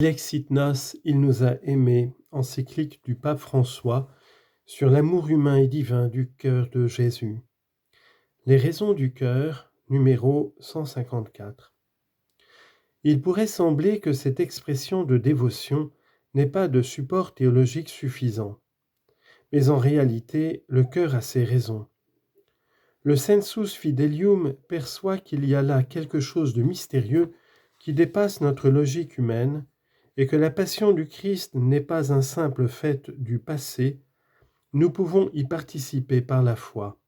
Lexit Nos, il nous a aimés, encyclique du pape François sur l'amour humain et divin du cœur de Jésus. Les raisons du cœur, numéro 154. Il pourrait sembler que cette expression de dévotion n'ait pas de support théologique suffisant. Mais en réalité, le cœur a ses raisons. Le sensus fidelium perçoit qu'il y a là quelque chose de mystérieux qui dépasse notre logique humaine et que la passion du Christ n'est pas un simple fait du passé, nous pouvons y participer par la foi.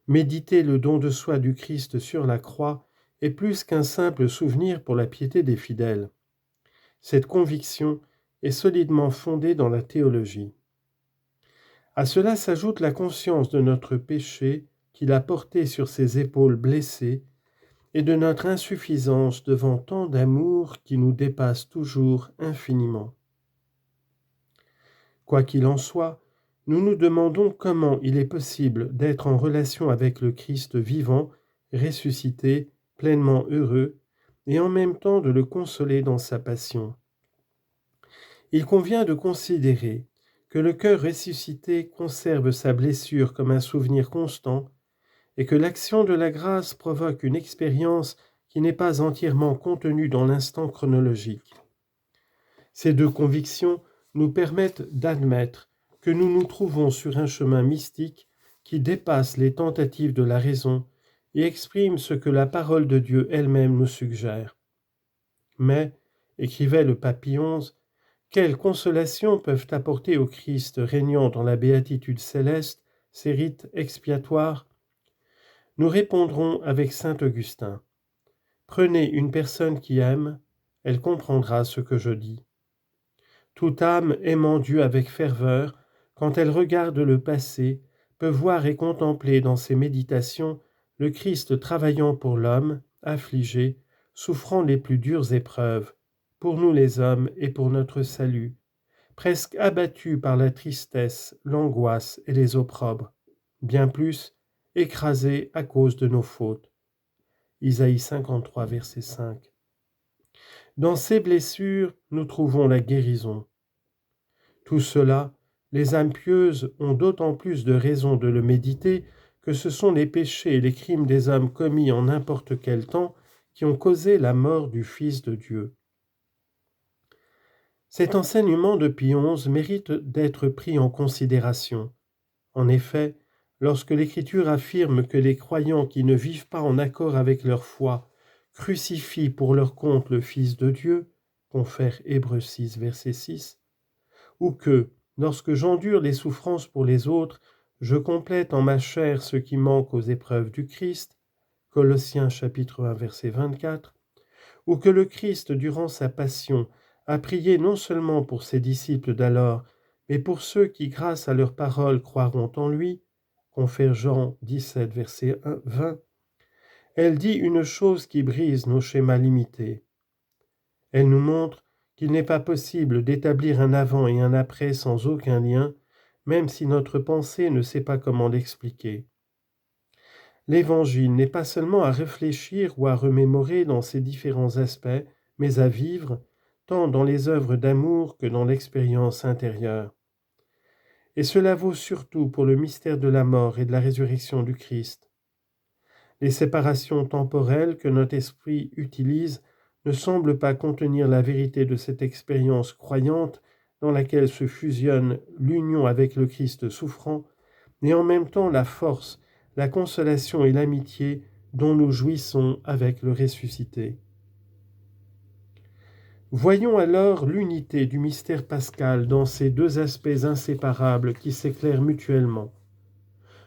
Méditer le don de soi du Christ sur la croix est plus qu'un simple souvenir pour la piété des fidèles. Cette conviction est solidement fondée dans la théologie. À cela s'ajoute la conscience de notre péché qu'il a porté sur ses épaules blessées et de notre insuffisance devant tant d'amour qui nous dépasse toujours infiniment. Quoi qu'il en soit, nous nous demandons comment il est possible d'être en relation avec le Christ vivant, ressuscité, pleinement heureux, et en même temps de le consoler dans sa passion. Il convient de considérer que le cœur ressuscité conserve sa blessure comme un souvenir constant, et que l'action de la grâce provoque une expérience qui n'est pas entièrement contenue dans l'instant chronologique. Ces deux convictions nous permettent d'admettre que nous nous trouvons sur un chemin mystique qui dépasse les tentatives de la raison et exprime ce que la parole de Dieu elle-même nous suggère. Mais, écrivait le pape Pie XI, quelles consolations peuvent apporter au Christ régnant dans la béatitude céleste ces rites expiatoires ? Nous répondrons avec saint Augustin. Prenez une personne qui aime, elle comprendra ce que je dis. Toute âme aimant Dieu avec ferveur, quand elle regarde le passé, peut voir et contempler dans ses méditations le Christ travaillant pour l'homme, affligé, souffrant les plus dures épreuves, pour nous les hommes et pour notre salut, presque abattu par la tristesse, l'angoisse et les opprobres, bien plus, écrasé à cause de nos fautes. Isaïe 53, verset 5. Dans ces blessures, nous trouvons la guérison. Tout cela, les âmes pieuses ont d'autant plus de raisons de le méditer que ce sont les péchés et les crimes des hommes commis en n'importe quel temps qui ont causé la mort du Fils de Dieu. Cet enseignement de Pie XI mérite d'être pris en considération. En effet, lorsque l'Écriture affirme que les croyants qui ne vivent pas en accord avec leur foi crucifient pour leur compte le Fils de Dieu, confère Hébreux 6, verset 6, ou que, lorsque j'endure les souffrances pour les autres, je complète en ma chair ce qui manque aux épreuves du Christ, Colossiens chapitre 1, verset 24, ou que le Christ, durant sa passion, a prié non seulement pour ses disciples d'alors, mais pour ceux qui, grâce à leurs paroles, croiront en lui, confère Jean 17, verset 20, elle dit une chose qui brise nos schémas limités. Elle nous montre qu'il n'est pas possible d'établir un avant et un après sans aucun lien, même si notre pensée ne sait pas comment l'expliquer. L'Évangile n'est pas seulement à réfléchir ou à remémorer dans ses différents aspects, mais à vivre, tant dans les œuvres d'amour que dans l'expérience intérieure. Et cela vaut surtout pour le mystère de la mort et de la résurrection du Christ. Les séparations temporelles que notre esprit utilise ne semblent pas contenir la vérité de cette expérience croyante dans laquelle se fusionne l'union avec le Christ souffrant, et en même temps la force, la consolation et l'amitié dont nous jouissons avec le ressuscité. Voyons alors l'unité du mystère pascal dans ces deux aspects inséparables qui s'éclairent mutuellement.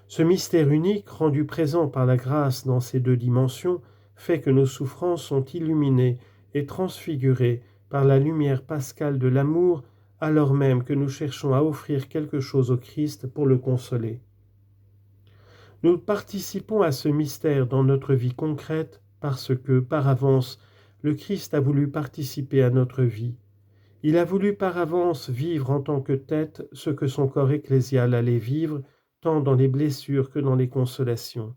Ce mystère unique, rendu présent par la grâce dans ces deux dimensions, fait que nos souffrances sont illuminées et transfigurées par la lumière pascale de l'amour, alors même que nous cherchons à offrir quelque chose au Christ pour le consoler. Nous participons à ce mystère dans notre vie concrète parce que, par avance, le Christ a voulu participer à notre vie. Il a voulu par avance vivre en tant que tête ce que son corps ecclésial allait vivre, tant dans les blessures que dans les consolations.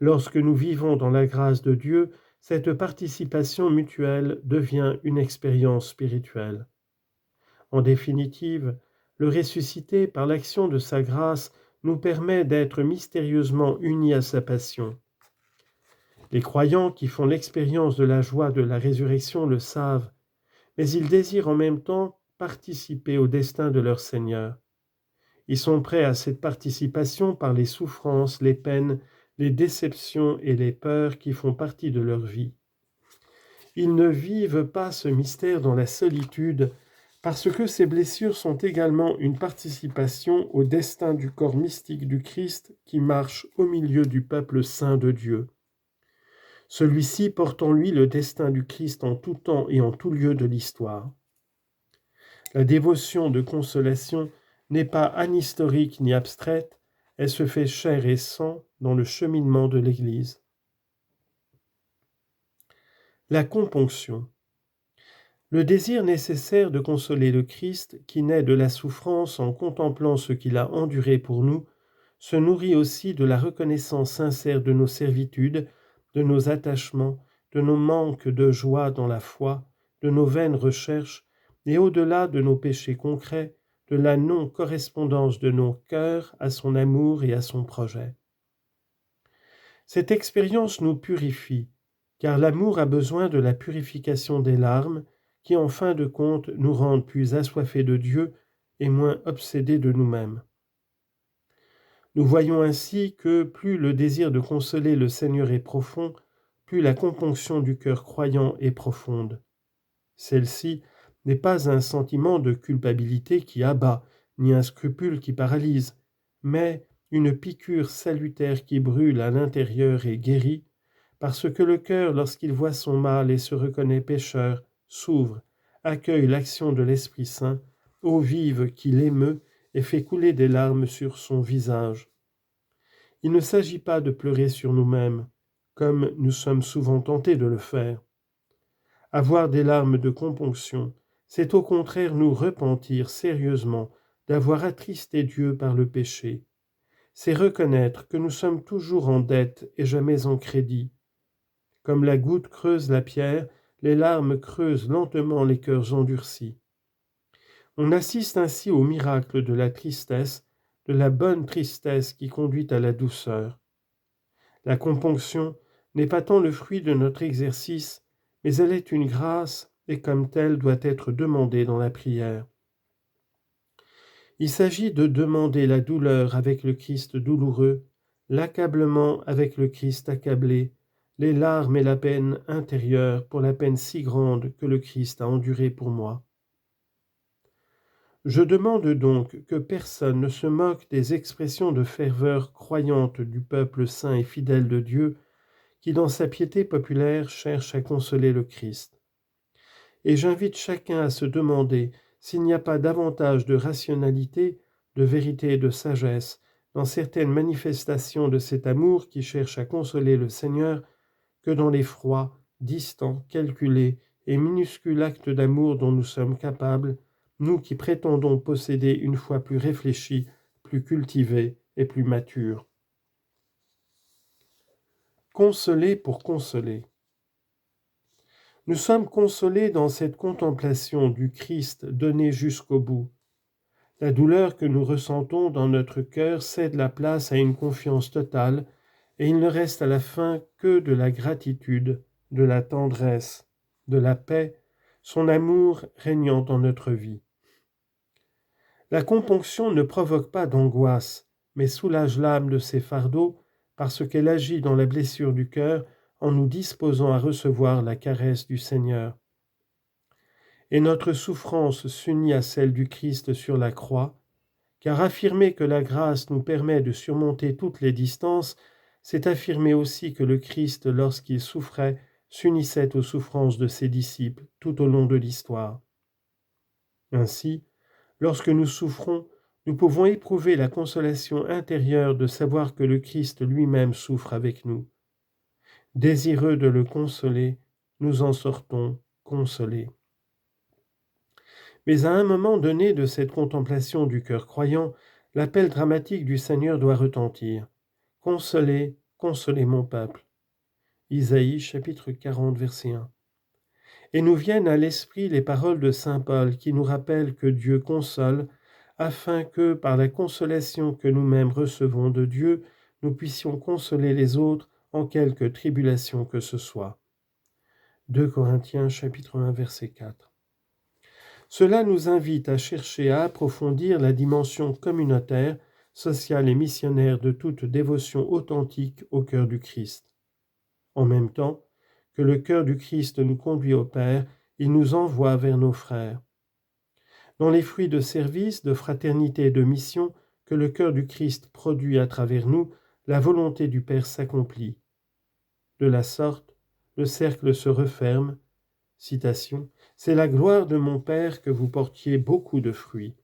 Lorsque nous vivons dans la grâce de Dieu, cette participation mutuelle devient une expérience spirituelle. En définitive, le ressuscité, par l'action de sa grâce, nous permet d'être mystérieusement unis à sa passion. Les croyants qui font l'expérience de la joie de la résurrection le savent, mais ils désirent en même temps participer au destin de leur Seigneur. Ils sont prêts à cette participation par les souffrances, les peines, les déceptions et les peurs qui font partie de leur vie. Ils ne vivent pas ce mystère dans la solitude, parce que ces blessures sont également une participation au destin du corps mystique du Christ qui marche au milieu du peuple saint de Dieu. Celui-ci porte en lui le destin du Christ en tout temps et en tout lieu de l'histoire. La dévotion de consolation n'est pas anhistorique ni abstraite, elle se fait chair et sang dans le cheminement de l'Église. La componction. Le désir nécessaire de consoler le Christ, qui naît de la souffrance en contemplant ce qu'il a enduré pour nous, se nourrit aussi de la reconnaissance sincère de nos servitudes, de nos attachements, de nos manques de joie dans la foi, de nos vaines recherches, et au-delà de nos péchés concrets, de la non-correspondance de nos cœurs à son amour et à son projet. Cette expérience nous purifie, car l'amour a besoin de la purification des larmes, qui en fin de compte nous rendent plus assoiffés de Dieu et moins obsédés de nous-mêmes. Nous voyons ainsi que plus le désir de consoler le Seigneur est profond, plus la componction du cœur croyant est profonde. Celle-ci n'est pas un sentiment de culpabilité qui abat, ni un scrupule qui paralyse, mais une piqûre salutaire qui brûle à l'intérieur et guérit, parce que le cœur, lorsqu'il voit son mal et se reconnaît pécheur, s'ouvre, accueille l'action de l'Esprit Saint, eau vive qui l'émeut et fait couler des larmes sur son visage. Il ne s'agit pas de pleurer sur nous-mêmes, comme nous sommes souvent tentés de le faire. Avoir des larmes de componction, c'est au contraire nous repentir sérieusement d'avoir attristé Dieu par le péché. C'est reconnaître que nous sommes toujours en dette et jamais en crédit. Comme la goutte creuse la pierre, les larmes creusent lentement les cœurs endurcis. On assiste ainsi au miracle de la tristesse, de la bonne tristesse qui conduit à la douceur. La componction n'est pas tant le fruit de notre exercice, mais elle est une grâce et comme telle doit être demandée dans la prière. Il s'agit de demander la douleur avec le Christ douloureux, l'accablement avec le Christ accablé, les larmes et la peine intérieure pour la peine si grande que le Christ a endurée pour moi. Je demande donc que personne ne se moque des expressions de ferveur croyante du peuple saint et fidèle de Dieu qui, dans sa piété populaire, cherche à consoler le Christ. Et j'invite chacun à se demander s'il n'y a pas davantage de rationalité, de vérité et de sagesse dans certaines manifestations de cet amour qui cherche à consoler le Seigneur que dans les froids, distants, calculés et minuscules actes d'amour dont nous sommes capables, nous qui prétendons posséder une foi plus réfléchie, plus cultivée et plus mature. Consoler pour consoler. Nous sommes consolés dans cette contemplation du Christ donné jusqu'au bout. La douleur que nous ressentons dans notre cœur cède la place à une confiance totale, et il ne reste à la fin que de la gratitude, de la tendresse, de la paix, son amour régnant dans notre vie. La componction ne provoque pas d'angoisse, mais soulage l'âme de ses fardeaux parce qu'elle agit dans la blessure du cœur en nous disposant à recevoir la caresse du Seigneur. Et notre souffrance s'unit à celle du Christ sur la croix, car affirmer que la grâce nous permet de surmonter toutes les distances, c'est affirmer aussi que le Christ, lorsqu'il souffrait, s'unissait aux souffrances de ses disciples tout au long de l'histoire. Ainsi, lorsque nous souffrons, nous pouvons éprouver la consolation intérieure de savoir que le Christ lui-même souffre avec nous. Désireux de le consoler, nous en sortons consolés. Mais à un moment donné de cette contemplation du cœur croyant, l'appel dramatique du Seigneur doit retentir. « Consolez, consolez mon peuple ». Isaïe chapitre 40 verset 1. Et nous viennent à l'esprit les paroles de saint Paul qui nous rappellent que Dieu console, afin que, par la consolation que nous-mêmes recevons de Dieu, nous puissions consoler les autres en quelque tribulation que ce soit. 2 Corinthiens chapitre 1 verset 4. Cela nous invite à chercher à approfondir la dimension communautaire, sociale et missionnaire de toute dévotion authentique au cœur du Christ. En même temps que le cœur du Christ nous conduit au Père, il nous envoie vers nos frères. Dans les fruits de service, de fraternité et de mission que le cœur du Christ produit à travers nous, la volonté du Père s'accomplit. De la sorte, le cercle se referme. Citation, « C'est la gloire de mon Père que vous portiez beaucoup de fruits. »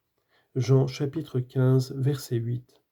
Jean chapitre 15, verset 8.